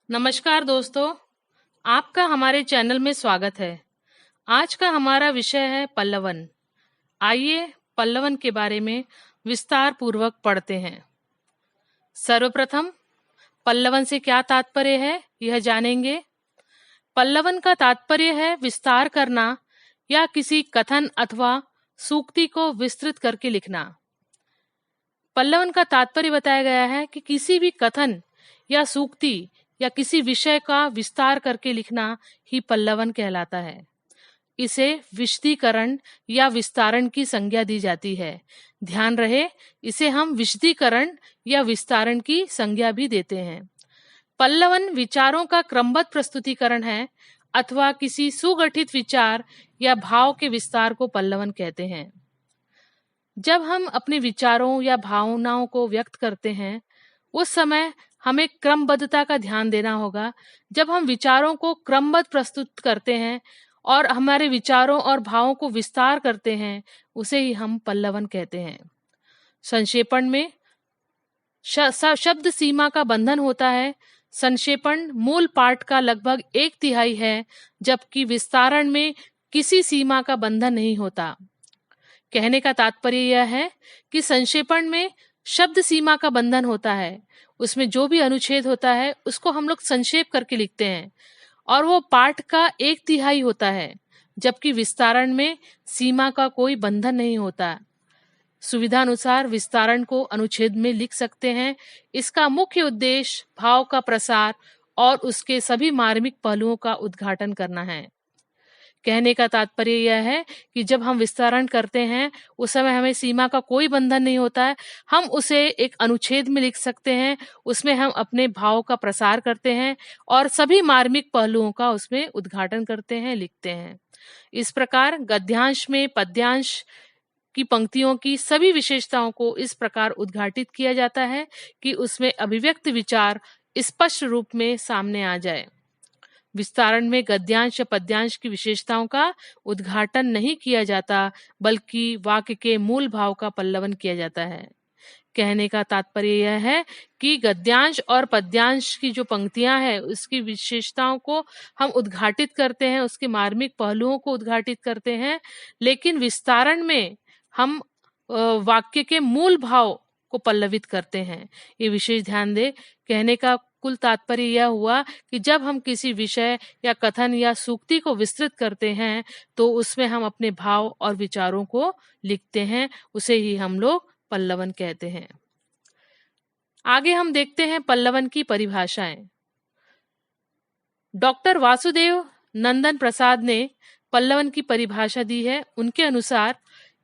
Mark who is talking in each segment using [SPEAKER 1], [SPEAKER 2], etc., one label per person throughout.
[SPEAKER 1] नमस्कार दोस्तों, आपका हमारे चैनल में स्वागत है। आज का हमारा विषय है पल्लवन। आइए पल्लवन के बारे में विस्तार पूर्वक पढ़ते हैं। सर्वप्रथम पल्लवन से क्या तात्पर्य है यह जानेंगे। पल्लवन का तात्पर्य है विस्तार करना या किसी कथन अथवा सूक्ति को विस्तृत करके लिखना। पल्लवन का तात्पर्य बताया गया है कि किसी भी कथन या सूक्ति या किसी विषय का विस्तार करके लिखना ही पल्लवन कहलाता है। इसे विशदीकरण या विस्तारण की संज्ञा दी जाती है। ध्यान रहे, इसे हम विशदीकरण या विस्तारण की संज्ञा भी देते हैं। पल्लवन विचारों का क्रमबद्ध प्रस्तुतिकरण है अथवा किसी सुगठित विचार या भाव के विस्तार को पल्लवन कहते हैं। जब हम अपने विचारों या भावनाओं को व्यक्त करते हैं उस समय हमें क्रमबद्धता का ध्यान देना होगा। जब हम विचारों को क्रमबद्ध प्रस्तुत करते हैं और हमारे विचारों और भावों को विस्तार करते हैं उसे ही हम पल्लवन कहते हैं। संक्षेपण में शब्द सीमा का बंधन होता है। संक्षेपण मूल पाठ का लगभग 1/3 है, जबकि विस्तारण में किसी सीमा का बंधन नहीं होता। कहने का तात्पर्य यह है कि संक्षेपण में शब्द सीमा का बंधन होता है। उसमें जो भी अनुच्छेद होता है उसको हम लोग संक्षेप करके लिखते हैं और वो पाठ का 1/3 होता है, जबकि विस्तारण में सीमा का कोई बंधन नहीं होता। सुविधा अनुसार विस्तारण को अनुच्छेद में लिख सकते हैं। इसका मुख्य उद्देश्य भाव का प्रसार और उसके सभी मार्मिक पहलुओं का उद्घाटन करना है। कहने का तात्पर्य यह है कि जब हम विस्तारण करते हैं उस समय हमें सीमा का कोई बंधन नहीं होता है। हम उसे एक अनुच्छेद में लिख सकते हैं, उसमें हम अपने भाव का प्रसार करते हैं और सभी मार्मिक पहलुओं का उसमें उद्घाटन करते हैं, लिखते हैं। इस प्रकार गद्यांश में पद्यांश की पंक्तियों की सभी विशेषताओं को इस प्रकार उद्घाटित किया जाता है कि उसमें अभिव्यक्त विचार स्पष्ट रूप में सामने आ जाए। विस्तारण में गद्यांश या पद्यांश की विशेषताओं का उद्घाटन नहीं किया जाता, बल्कि वाक्य के मूल भाव का पल्लवन किया जाता है। कहने का तात्पर्य यह है कि गद्यांश और पद्यांश की जो पंक्तियां हैं उसकी विशेषताओं को हम उद्घाटित करते हैं, उसके मार्मिक पहलुओं को उद्घाटित करते हैं, लेकिन विस्तारण में हम वाक्य के मूल भाव को पल्लवित करते हैं। ये विशेष ध्यान दे। कहने का कुल तात्पर्य यह हुआ कि जब हम किसी विषय या कथन या सूक्ति को विस्तृत करते हैं तो उसमें हम अपने भाव और विचारों को लिखते हैं, उसे ही हम लोग पल्लवन कहते हैं। आगे हम देखते हैं पल्लवन की परिभाषाएं। डॉक्टर वासुदेव नंदन प्रसाद ने पल्लवन की परिभाषा दी है। उनके अनुसार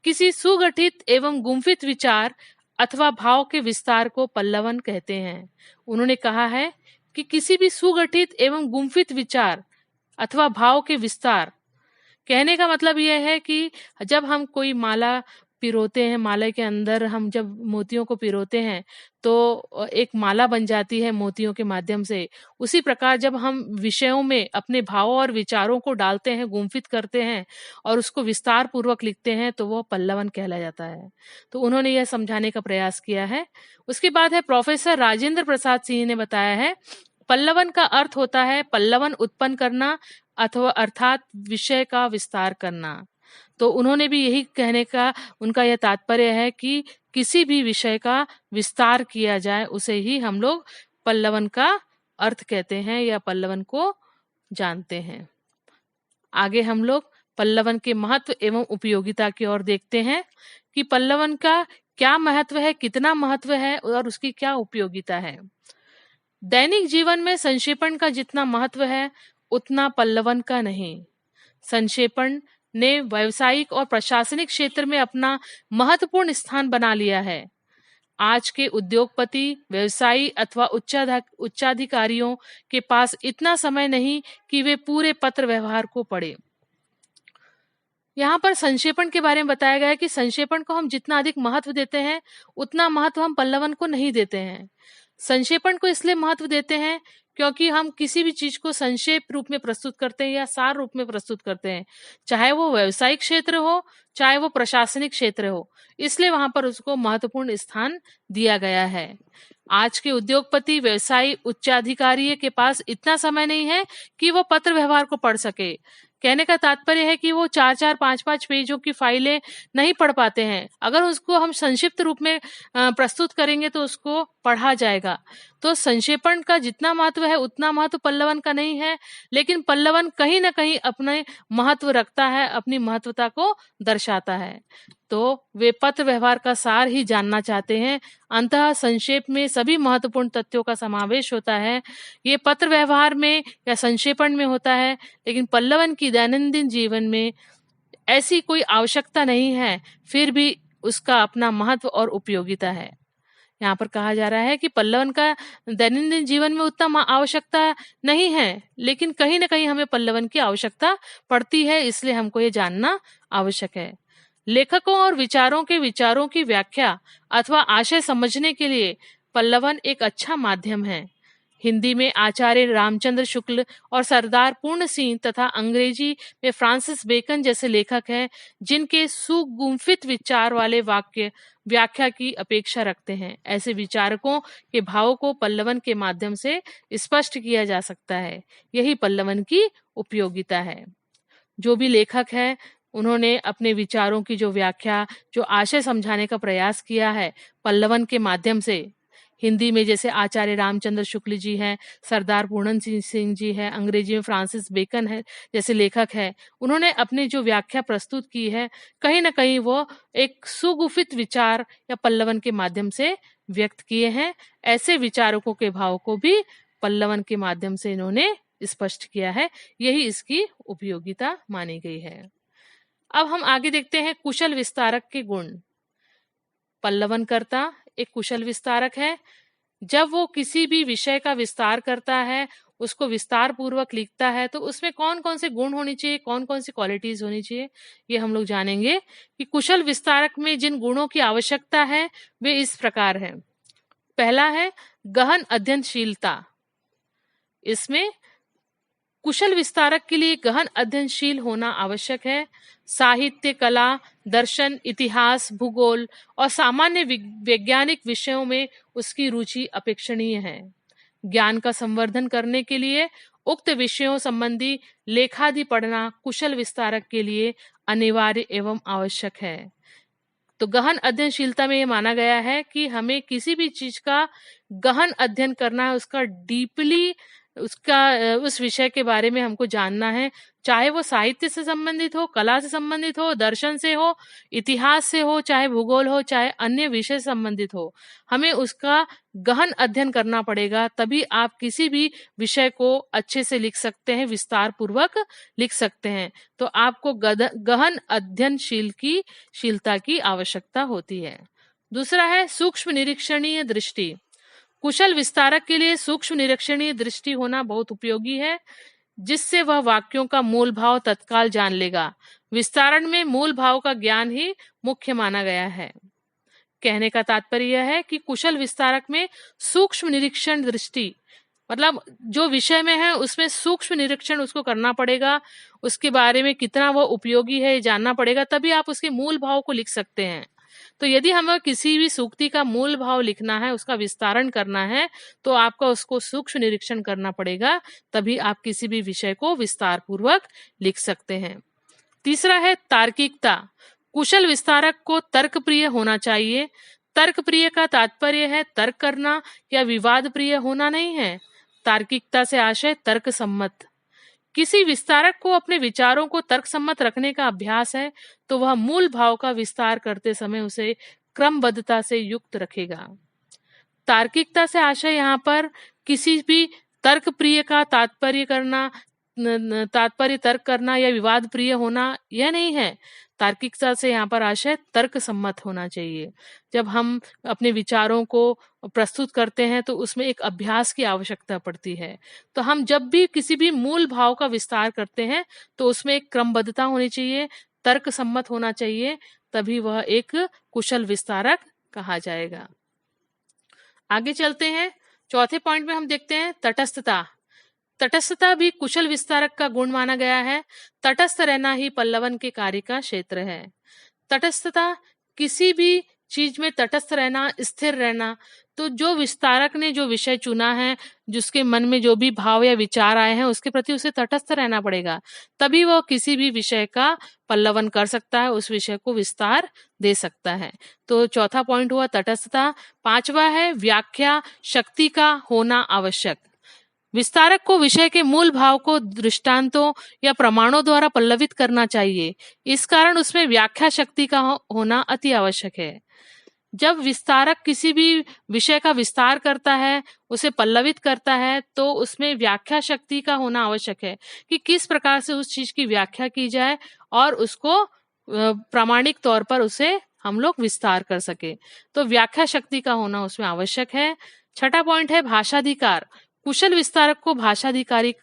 [SPEAKER 1] किसी सुगठित एवं गुम्फित विचार अथवा भाव के विस्तार को पल्लवन कहते हैं। उन्होंने कहा है कि किसी भी सुगठित एवं गुम्फित विचार अथवा भाव के विस्तार, कहने का मतलब यह है कि जब हम कोई माला पिरोते हैं, माला के अंदर हम जब मोतियों को पिरोते हैं तो एक माला बन जाती है मोतियों के माध्यम से। उसी प्रकार जब हम विषयों में अपने भावों और विचारों को डालते हैं, गुम्फित करते हैं और उसको विस्तार पूर्वक लिखते हैं तो वो पल्लवन कहला जाता है। तो उन्होंने यह समझाने का प्रयास किया है। उसके बाद है प्रोफेसर राजेंद्र प्रसाद सिंह ने बताया है पल्लवन का अर्थ होता है पल्लवन उत्पन्न करना अथवा अर्थात विषय का विस्तार करना। तो उन्होंने भी यही कहने का उनका यह तात्पर्य है कि किसी भी विषय का विस्तार किया जाए उसे ही हम लोग पल्लवन का अर्थ कहते हैं या पल्लवन को जानते हैं। आगे हम लोग पल्लवन के महत्व एवं उपयोगिता की ओर देखते हैं कि पल्लवन का क्या महत्व है, कितना महत्व है और उसकी क्या उपयोगिता है। दैनिक जीवन में संक्षेपण का जितना महत्व है उतना पल्लवन का नहीं। संक्षेपण ने व्यावसायिक और प्रशासनिक क्षेत्र में अपना महत्वपूर्ण स्थान बना लिया है। आज के उद्योगपति, व्यवसायी अथवा उच्चाधिकारियों के पास इतना समय नहीं कि वे पूरे पत्र व्यवहार को पढ़े। यहाँ पर संक्षेपण के बारे में बताया गया है कि संक्षेपण को हम जितना अधिक महत्व देते हैं उतना महत्व हम पल्लवन को नहीं देते हैं। संक्षेपण को इसलिए महत्व देते हैं क्योंकि हम किसी भी चीज को संक्षेप रूप में प्रस्तुत करते हैं या सार रूप में प्रस्तुत करते हैं, चाहे वो व्यवसायिक क्षेत्र हो चाहे वो प्रशासनिक क्षेत्र हो, इसलिए वहां पर उसको महत्वपूर्ण स्थान दिया गया है। आज के उद्योगपति, व्यवसायी, उच्चाधिकारी के पास इतना समय नहीं है कि वो पत्र व्यवहार को पढ़ सके। कहने का तात्पर्य है कि वो 4-4, 5-5 पेजों की फाइलें नहीं पढ़ पाते हैं। अगर उसको हम संक्षिप्त रूप में प्रस्तुत करेंगे तो उसको पढ़ा जाएगा। तो संक्षेपण का जितना महत्व है उतना महत्व पल्लवन का नहीं है, लेकिन पल्लवन कहीं ना कहीं अपने महत्व रखता है, अपनी महत्वता को दर्शाता है। तो वे पत्र व्यवहार का सार ही जानना चाहते हैं। अंततः संक्षेप में सभी महत्वपूर्ण तथ्यों का समावेश होता है। ये पत्र व्यवहार में या संक्षेपण में होता है, लेकिन पल्लवन की दैनंदिन जीवन में ऐसी कोई आवश्यकता नहीं है, फिर भी उसका अपना महत्व और उपयोगिता है। यहाँ पर कहा जा रहा है कि पल्लवन का दैनंदिन जीवन में उतना आवश्यकता नहीं है, लेकिन कहीं ना कहीं हमें पल्लवन की आवश्यकता पड़ती है, इसलिए हमको ये जानना आवश्यक है। लेखकों और विचारों की व्याख्या अथवा आशय समझने के लिए पल्लवन एक अच्छा माध्यम है। हिंदी में आचार्य रामचंद्र शुक्ल और सरदार पूर्ण सिंह तथा अंग्रेजी में फ्रांसिस बेकन जैसे लेखक हैं, जिनके सुगुम्फित विचार वाले वाक्य व्याख्या की अपेक्षा रखते हैं। ऐसे विचारकों के भावों को पल्लवन के माध्यम से स्पष्ट किया जा सकता है। यही पल्लवन की उपयोगिता है। जो भी लेखक है उन्होंने अपने विचारों की जो व्याख्या, जो आशय समझाने का प्रयास किया है पल्लवन के माध्यम से। हिंदी में जैसे आचार्य रामचंद्र शुक्ल जी हैं, सरदार पूर्ण सिंह जी हैं, अंग्रेजी में फ्रांसिस बेकन है जैसे लेखक है, उन्होंने अपनी जो व्याख्या प्रस्तुत की है कहीं ना कहीं वो एक सुगुफित विचार या पल्लवन के माध्यम से व्यक्त किए हैं। ऐसे विचारकों के भाव को भी पल्लवन के माध्यम से इन्होंने स्पष्ट किया है। यही इसकी उपयोगिता मानी गई है। अब हम आगे देखते हैं कुशल विस्तारक के गुण। पल्लवनकर्ता एक कुशल विस्तारक है। जब वो किसी भी विषय का विस्तार करता है, उसको विस्तार पूर्वक लिखता है, तो उसमें कौन कौन से गुण होनी चाहिए, कौन कौन सी क्वालिटीज होनी चाहिए, ये हम लोग जानेंगे कि कुशल विस्तारक में जिन गुणों की आवश्यकता है वे इस प्रकार है। पहला है गहन अध्ययनशीलता। इसमें कुशल विस्तारक के लिए गहन अध्ययनशील होना आवश्यक है। साहित्य, कला, दर्शन, इतिहास, भूगोल और सामान्य वैज्ञानिक विषयों में उसकी रुचि अपेक्षणीय है। ज्ञान का संवर्धन करने के लिए उक्त विषयों संबंधी लेखादि पढ़ना कुशल विस्तारक के लिए अनिवार्य एवं आवश्यक है। तो गहन अध्ययनशीलता में ये माना गया है कि हमें किसी भी चीज का गहन अध्ययन करना है, उसका डीपली उस विषय के बारे में हमको जानना है, चाहे वो साहित्य से संबंधित हो, कला से संबंधित हो, दर्शन से हो, इतिहास से हो, चाहे भूगोल हो, चाहे अन्य विषय से संबंधित हो। हमें उसका गहन अध्ययन करना पड़ेगा, तभी आप किसी भी विषय को अच्छे से लिख सकते हैं, विस्तार पूर्वक लिख सकते हैं। तो आपको गहन अध्ययनशीलता की आवश्यकता होती है। दूसरा है सूक्ष्म निरीक्षणीय दृष्टि। कुशल विस्तारक के लिए सूक्ष्म निरीक्षणीय दृष्टि होना बहुत उपयोगी है, जिससे वह वाक्यों का मूल भाव तत्काल जान लेगा। विस्तारण में मूल भाव का ज्ञान ही मुख्य माना गया है। कहने का तात्पर्य यह है कि कुशल विस्तारक में सूक्ष्म निरीक्षण दृष्टि, मतलब जो विषय में है उसमें सूक्ष्म निरीक्षण उसको करना पड़ेगा, उसके बारे में कितना वो उपयोगी है जानना पड़ेगा, तभी आप उसके मूल भाव को लिख सकते हैं। तो यदि हमें किसी भी सूक्ति का मूल भाव लिखना है, उसका विस्तारण करना है, तो आपका उसको सूक्ष्म निरीक्षण करना पड़ेगा, तभी आप किसी भी विषय को विस्तार पूर्वक लिख सकते हैं। तीसरा है तार्किकता। कुशल विस्तारक को तर्क प्रिय होना चाहिए। तर्क प्रिय का तात्पर्य है तर्क करना या विवाद प्रिय होना नहीं है। तार्किकता से आशय तर्क सम्मत। किसी विस्तारक को अपने विचारों को तर्कसम्मत रखने का अभ्यास है, तो वह मूल भाव का विस्तार करते समय उसे क्रमबद्धता से युक्त रखेगा। तार्किकता से आशय यहाँ पर किसी भी तर्क प्रिय का तात्पर्य तर्क करना या विवाद प्रिय होना यह नहीं है। तार्किकता से यहाँ पर आशय तर्क सम्मत होना चाहिए। जब हम अपने विचारों को प्रस्तुत करते हैं तो उसमें एक अभ्यास की आवश्यकता पड़ती है। तो हम जब भी किसी भी मूल भाव का विस्तार करते हैं तो उसमें एक क्रमबद्धता होनी चाहिए, तर्क सम्मत होना चाहिए, तभी वह एक कुशल विस्तारक कहा जाएगा। आगे चलते हैं। चौथे पॉइंट में हम देखते हैं तटस्थता। तटस्थता भी कुशल विस्तारक का गुण माना गया है। तटस्थ रहना ही पल्लवन के कार्य का क्षेत्र है। तटस्थता, किसी भी चीज में तटस्थ रहना, स्थिर रहना। तो जो विस्तारक ने जो विषय चुना है, जिसके मन में जो भी भाव या विचार आए हैं, उसके प्रति उसे तटस्थ रहना पड़ेगा, तभी वो किसी भी विषय का पल्लवन कर सकता है, उस विषय को विस्तार दे सकता है। तो चौथा पॉइंट हुआ तटस्थता। पांचवा है व्याख्या शक्ति का होना आवश्यक। विस्तारक को विषय के मूल भाव को दृष्टांतों या प्रमाणों द्वारा पल्लवित करना चाहिए। इस कारण उसमें व्याख्या शक्ति का होना अति आवश्यक है। जब विस्तारक किसी भी विषय का विस्तार करता है, उसे पल्लवित करता है, तो उसमें व्याख्या शक्ति का होना आवश्यक है कि किस प्रकार से उस चीज की व्याख्या की जाए और उसको प्रामाणिक तौर पर उसे हम लोग विस्तार कर सके। तो व्याख्या शक्ति का होना उसमें आवश्यक है। छठा पॉइंट है भाषाधिकार। कुशल विस्तारक को भाषाधिकारी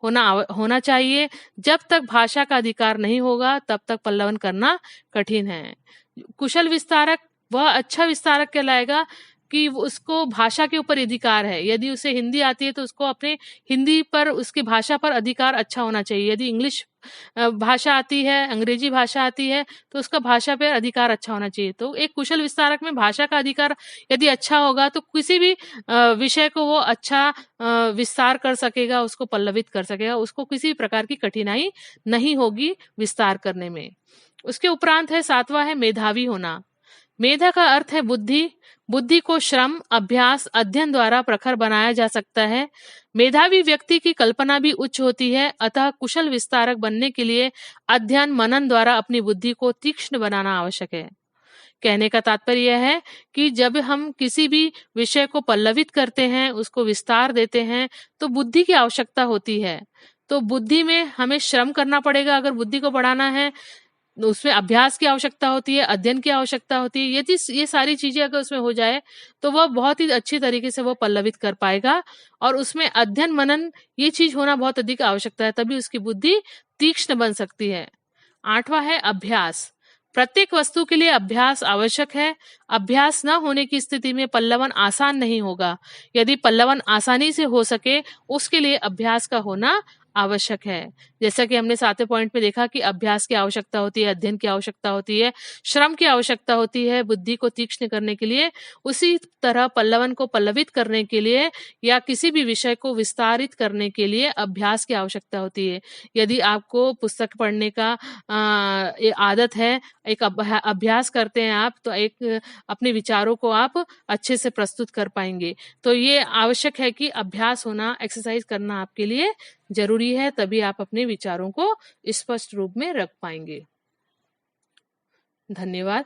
[SPEAKER 1] होना चाहिए। जब तक भाषा का अधिकार नहीं होगा, तब तक पल्लवन करना कठिन है। कुशल विस्तारक वह अच्छा विस्तारक कहलाएगा कि उसको भाषा के ऊपर अधिकार है। यदि उसे हिंदी आती है तो उसको अपने हिंदी पर, उसकी भाषा पर अधिकार अच्छा होना चाहिए। यदि इंग्लिश भाषा आती है, अंग्रेजी भाषा आती है, तो उसका भाषा पर अधिकार अच्छा होना चाहिए। तो एक कुशल विस्तारक में भाषा का अधिकार यदि अच्छा होगा तो किसी भी विषय को वो अच्छा विस्तार कर सकेगा, उसको पल्लवित कर सकेगा, उसको किसी प्रकार की कठिनाई नहीं होगी विस्तार करने में। उसके उपरांत है सातवां है मेधावी होना। मेधा का अर्थ है बुद्धि। बुद्धि को श्रम, अभ्यास, अध्ययन द्वारा प्रखर बनाया जा सकता है। मेधावी व्यक्ति की कल्पना भी उच्च होती है। अतः कुशल विस्तारक बनने के लिए अध्ययन मनन द्वारा अपनी बुद्धि को तीक्ष्ण बनाना आवश्यक है। कहने का तात्पर्य यह है कि जब हम किसी भी विषय को पल्लवित करते हैं, उसको विस्तार देते हैं, तो बुद्धि की आवश्यकता होती है। तो बुद्धि में हमें श्रम करना पड़ेगा। अगर बुद्धि को बढ़ाना है, उसमें अभ्यास की आवश्यकता होती है, अध्ययन की आवश्यकता होती है। यदि ये सारी चीजें अगर उसमें हो जाए, तो वह बहुत ही अच्छी तरीके से वो पल्लवित कर पाएगा। और उसमें अध्ययन मनन ये चीज होना बहुत अधिक आवश्यकता है, तभी उसकी बुद्धि तीक्ष्ण बन सकती है। आठवां है अभ्यास। प्रत्येक वस्तु के लिए अभ्यास आवश्यक है। अभ्यास न होने की स्थिति में पल्लवन आसान नहीं होगा। यदि पल्लवन आसानी से हो सके, उसके लिए अभ्यास का होना आवश्यक है। जैसा कि हमने सातवें पॉइंट में देखा कि अभ्यास की आवश्यकता होती है, अध्ययन की आवश्यकता होती है, श्रम की आवश्यकता होती है बुद्धि को तीक्ष्ण करने के लिए। उसी तरह पल्लवन को पल्लवित करने के लिए या किसी भी विषय को विस्तारित करने के लिए अभ्यास की आवश्यकता होती है। यदि आपको पुस्तक पढ़ने का आदत है, एक अभ्यास करते हैं आप, तो एक अपने विचारों को आप अच्छे से प्रस्तुत कर पाएंगे। तो ये आवश्यक है कि अभ्यास होना, एक्सरसाइज करना आपके लिए जरूरी है, तभी आप अपने विचारों को स्पष्ट रूप में रख पाएंगे। धन्यवाद।